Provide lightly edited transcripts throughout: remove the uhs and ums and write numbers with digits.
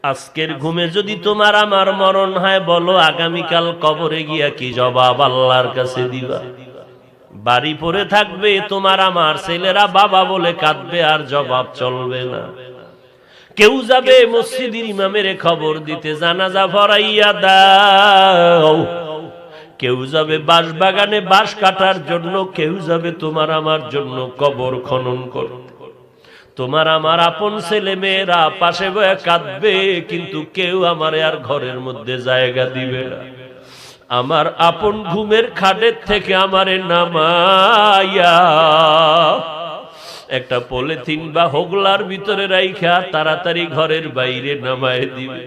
আজকের ঘুমে যদি তোমার আমার মরণ হয়, বলো আগামীকাল কবরে গিয়া কি জবাব আল্লাহর কাছে দিবা? বাড়ি পড়ে থাকবে তোমার আমার ছেলেরা বাবা বলে কাঁদবে, আর জবাব চলবে না। কেউ যাবে মসজিদের ইমামের খবর দিতে, জানাজা পড়াইয়া দাও। কেউ যাবে বাঁশ বাগানে বাঁশ কাটার জন্য, কেউ যাবে তোমার আমার জন্য কবর খনন করতে। তোমার আমার আপন ছেলে মেয়েরা পাশে বয়ে কাঁদবে, কিন্তু কেউ আমারে আর ঘরের মধ্যে জায়গা দিবে না। আমার আপন ঘুমের খাটের থেকে আমারে নামাইয়া একটা পলিথিন বা হোগলার ভিতরে রাইখা তাড়াতাড়ি ঘরের বাইরে নামায় দিবে।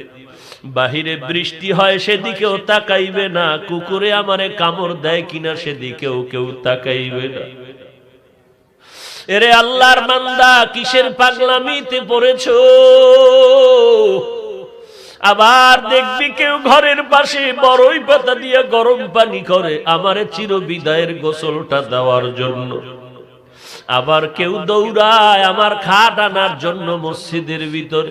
বাহিরে বৃষ্টি হয় সেদিকেও তাকাইবে না, কুকুরে আমারে কামড় দেয় কিনা সেদিকেও কেউ তাকাইবে না। এরে আল্লাহর বান্দা, কিসের পাগলামিতে পড়েছো? আবার দেখবি কেউ ঘরের পাশে বড়ই পাতা দিয়ে গরম পানি করে আমারে চিরবিদায়ের গোসলটা দেওয়ার জন্য। আবার কেউ দৌড়ায় আমার খাট আনার জন্য মসজিদের ভিতর।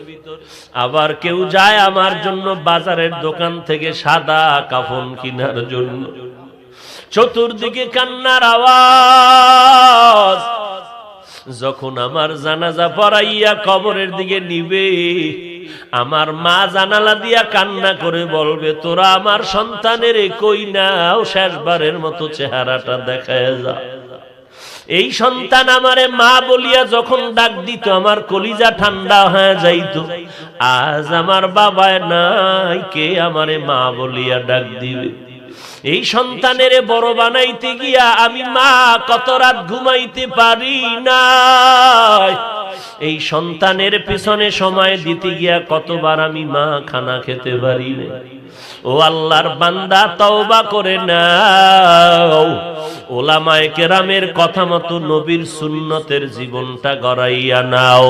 আবার কেউ যায় আমার জন্য বাজারের দোকান থেকে সাদা কাফন কেনার জন্য। চতুর্দিকে কান্নার আওয়াজ। যখন আমার জানাজা পড়াইয়া কবরের দিকে নিবে, আমার মা জানালা দিয়া কান্না করে বলবে, তোরা আমার সন্তানের কই নাও, শেষবারের মতো চেহারাটা দেখায় যা। এই সন্তান আমারে মা বলিয়া যখন ডাক দিত, আমার কলিজা ঠান্ডা হয়ে যাইত। আজ আমার বাবা নাই, কে আমারে মা বলিয়া ডাক দিবে? এই সন্তানের বড় বানাইতে গিয়া আমি মা কত রাত ঘুমাইতে পারি না। এই সন্তানের পিছনে সময় দিতে গিয়া কতবার আমি মা খানা খেতে পারি না। ও আল্লাহর বান্দা, তওবা করে নাও। ওলামায়ে কেরামের কথা মতো নবীর সুন্নতের জীবনটা গড়াইয়া নাও।